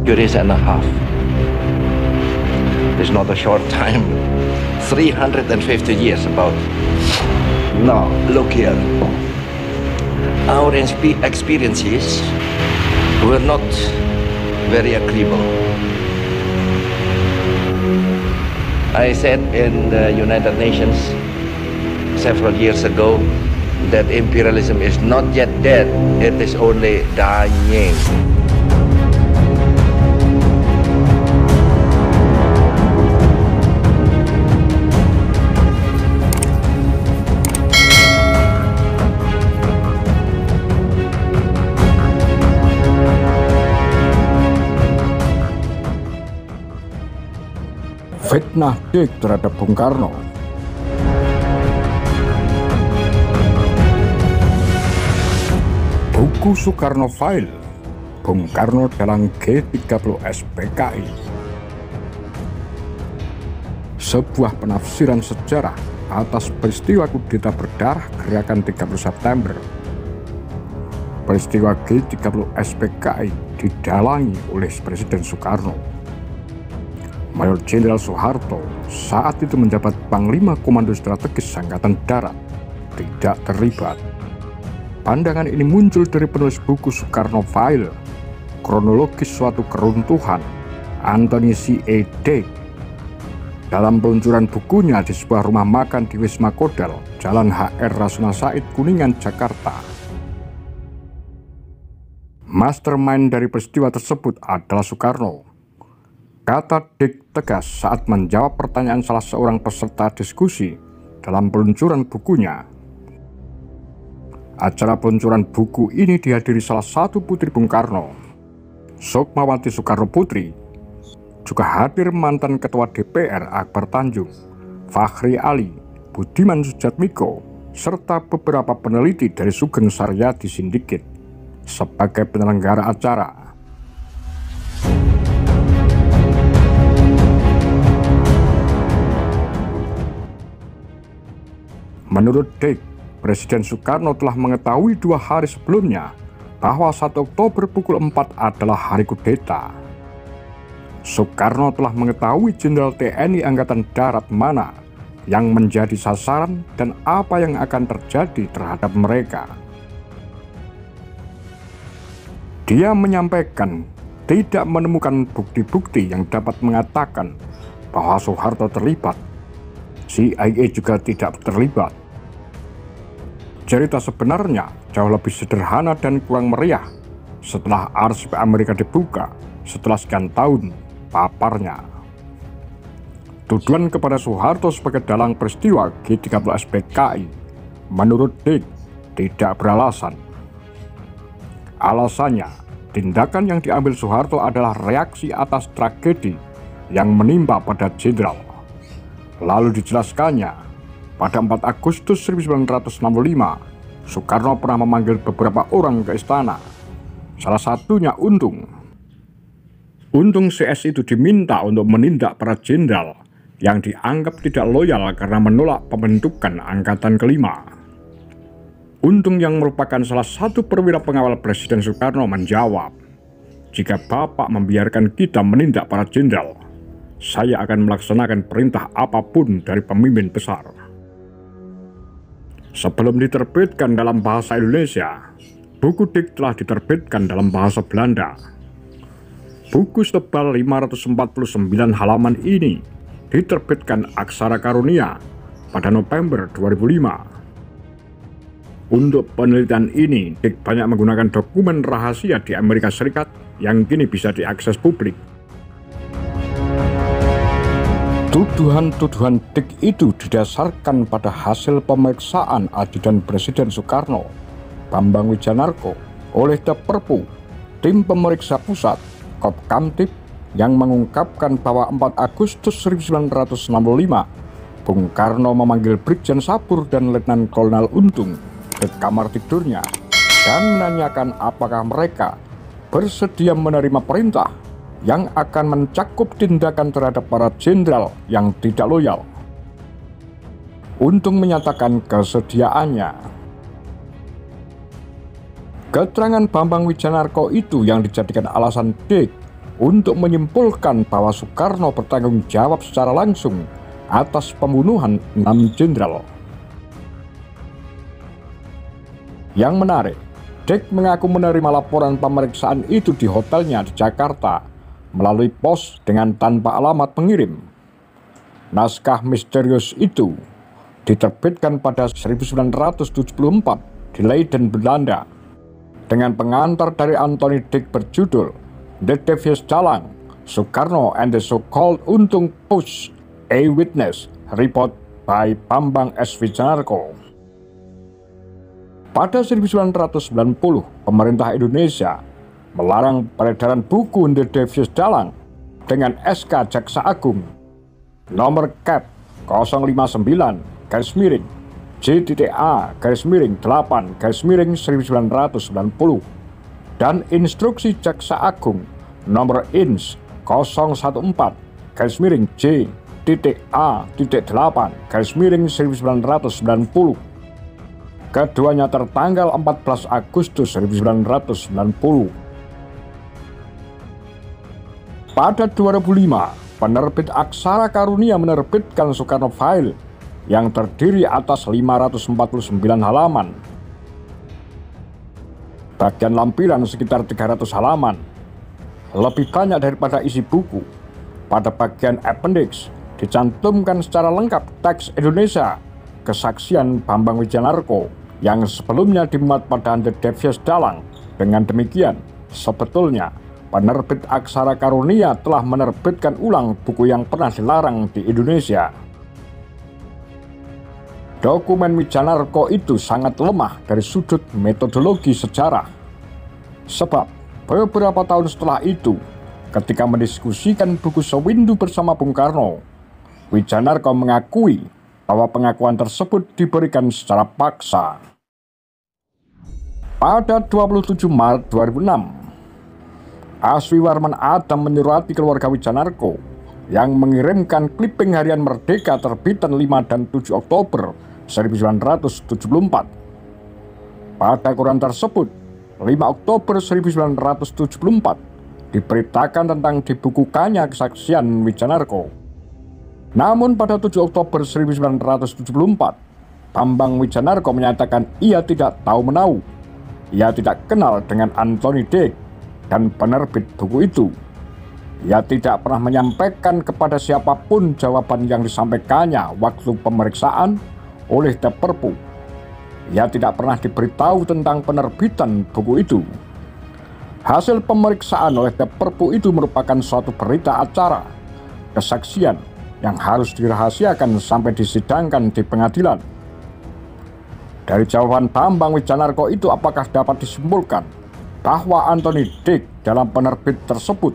centuries and a half. It's not a short time. 350 years about. Now, look here. Our experiences were not very agreeable. I said in the United Nations several years ago that imperialism is not yet dead, it is only dying. Fitnah Dik terhadap Bung Karno. Buku Soekarno File, Bung Karno dalam G30 SPKI. Sebuah penafsiran sejarah atas peristiwa kudeta berdarah Gerakan 30 September. Peristiwa G30 SPKI didalangi oleh Presiden Soekarno. Mayor Jenderal Soeharto saat itu menjabat Panglima Komando Strategis Angkatan Darat tidak terlibat. Pandangan ini muncul dari penulis buku Soekarno File, Kronologis Suatu Keruntuhan, Anthony C.A. Dick. Dalam peluncuran bukunya di sebuah rumah makan di Wisma Kodal, Jalan HR Rasuna Said, Kuningan, Jakarta. Mastermind dari peristiwa tersebut adalah Soekarno. Kata Dick tegas saat menjawab pertanyaan salah seorang peserta diskusi dalam peluncuran bukunya. Acara peluncuran buku ini dihadiri salah satu putri Bung Karno, Sukmawati Soekarno Putri. Juga hadir mantan Ketua DPR Akbar Tanjung, Fakhri Ali, Budiman Sujatmiko, serta beberapa peneliti dari Sugeng Saryadi Syndicate sebagai penyelenggara acara. Menurut Dick, Presiden Soekarno telah mengetahui 2 hari sebelumnya bahwa 1 Oktober pukul 4 adalah hari kudeta. Soekarno telah mengetahui Jenderal TNI Angkatan Darat mana yang menjadi sasaran dan apa yang akan terjadi terhadap mereka. Dia menyampaikan tidak menemukan bukti-bukti yang dapat mengatakan bahwa Soeharto terlibat. CIA juga tidak terlibat. Cerita sebenarnya jauh lebih sederhana dan kurang meriah setelah arsip Amerika dibuka setelah sekian tahun, paparnya. Tuduhan kepada Soeharto sebagai dalang peristiwa G30 SPKI menurut Dick tidak beralasan. Alasannya, tindakan yang diambil Soeharto adalah reaksi atas tragedi yang menimpa pada jenderal. Lalu dijelaskannya, pada 4 Agustus 1965, Soekarno pernah memanggil beberapa orang ke istana. Salah satunya Untung. Untung CS itu diminta untuk menindak para jenderal yang dianggap tidak loyal karena menolak pembentukan Angkatan Kelima. Untung yang merupakan salah satu perwira pengawal Presiden Soekarno menjawab, "Jika Bapak membiarkan kita menindak para jenderal, saya akan melaksanakan perintah apapun dari pemimpin besar." Sebelum diterbitkan dalam bahasa Indonesia, buku Dick telah diterbitkan dalam bahasa Belanda. Buku setebal 549 halaman ini diterbitkan Aksara Karunia pada November 2005. Untuk penelitian ini, Dick banyak menggunakan dokumen rahasia di Amerika Serikat yang kini bisa diakses publik. Tuduhan-tuduhan Dick itu didasarkan pada hasil pemeriksaan ajudan Presiden Soekarno, Bambang Wijanarko, oleh Perpu, tim pemeriksa pusat, Kopkamtib, yang mengungkapkan bahwa 4 Agustus 1965, Bung Karno memanggil Brigjen Sabur dan Letnan Kolonel Untung ke kamar tidurnya dan menanyakan apakah mereka bersedia menerima perintah yang akan mencakup tindakan terhadap para jenderal yang tidak loyal. Untung menyatakan kesediaannya. Keterangan Bambang Wijanarko itu yang dijadikan alasan Dick untuk menyimpulkan bahwa Soekarno bertanggung jawab secara langsung atas pembunuhan 6 jenderal. Yang menarik, Dick mengaku menerima laporan pemeriksaan itu di hotelnya di Jakarta melalui pos dengan tanpa alamat pengirim. Naskah misterius itu diterbitkan pada 1974 di Leiden, Belanda, dengan pengantar dari Anthony Dick berjudul The Devious Dalang, Soekarno and the So-Called Untung Push, A Witness Report by Bambang S. Wijanarko. Pada 1990, pemerintah Indonesia melarang peredaran buku The Devious Dalang dengan SK Jaksa Agung nomor Cap 059-J.A-8-1990 dan instruksi Jaksa Agung nomor INS 014-J.A-8-1990. Keduanya tertanggal 14 Agustus 1990. Pada 2005, penerbit Aksara Karunia menerbitkan Soekarno File yang terdiri atas 549 halaman. Bagian lampiran sekitar 300 halaman, lebih banyak daripada isi buku. Pada bagian appendix dicantumkan secara lengkap teks Indonesia, kesaksian Bambang Wijanarko yang sebelumnya dimuat pada The Devious Dalang. Dengan demikian, sebetulnya penerbit Aksara Karunia telah menerbitkan ulang buku yang pernah dilarang di Indonesia. Dokumen Wijanarko itu sangat lemah dari sudut metodologi sejarah. Sebab beberapa tahun setelah itu, ketika mendiskusikan buku Sewindu bersama Bung Karno, Wijanarko mengakui bahwa pengakuan tersebut diberikan secara paksa. Pada 27 Maret 2006, Aswi Warman Adam menyurati keluarga Wijanarko yang mengirimkan kliping harian Merdeka terbitan 5 dan 7 Oktober 1974. Pada koran tersebut, 5 Oktober 1974 diberitakan tentang dibukukannya kesaksian Wijanarko. Namun pada 7 Oktober 1974, Bambang Wijanarko menyatakan ia tidak tahu menahu. Ia tidak kenal dengan Anthony Dick dan penerbit buku itu. Ia tidak pernah menyampaikan kepada siapapun jawaban yang disampaikannya waktu pemeriksaan oleh The Perpu. Ia tidak pernah diberitahu tentang penerbitan buku itu. Hasil pemeriksaan oleh The Perpu itu merupakan suatu berita acara, kesaksian yang harus dirahasiakan sampai disidangkan di pengadilan. Dari jawaban Bambang Wijanarko itu, apakah dapat disimpulkan bahwa Anthony Dick dalam penerbit tersebut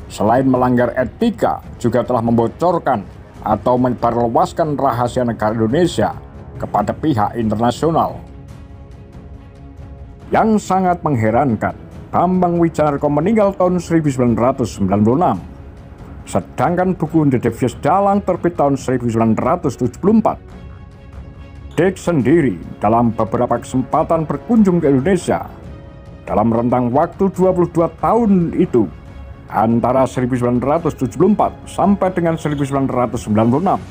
selain melanggar etika juga telah membocorkan atau menyebarluaskan rahasia negara Indonesia kepada pihak internasional. Yang sangat mengherankan, Bambang Wijanarko meninggal tahun 1996, sedangkan buku The Devious Dalang terbit tahun 1974. Dick sendiri dalam beberapa kesempatan berkunjung ke Indonesia dalam rentang waktu 22 tahun itu, antara 1974 sampai dengan 1996.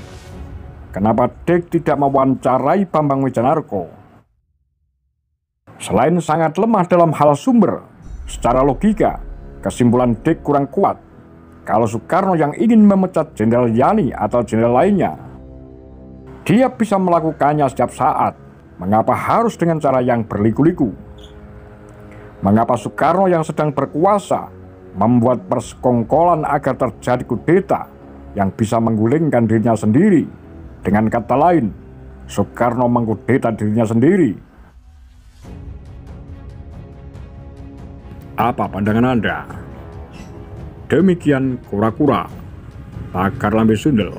Kenapa Dick tidak mewawancarai Bambang Wijanarko? Selain sangat lemah dalam hal sumber, secara logika, kesimpulan Dick kurang kuat kalau Soekarno yang ingin memecat Jenderal Yani atau jenderal lainnya. Dia bisa melakukannya setiap saat. Mengapa harus dengan cara yang berliku-liku? Mengapa Soekarno yang sedang berkuasa membuat persekongkolan agar terjadi kudeta yang bisa menggulingkan dirinya sendiri? Dengan kata lain, Soekarno mengkudeta dirinya sendiri. Apa pandangan Anda? Demikian kura-kura Pakar Lambe Sundel.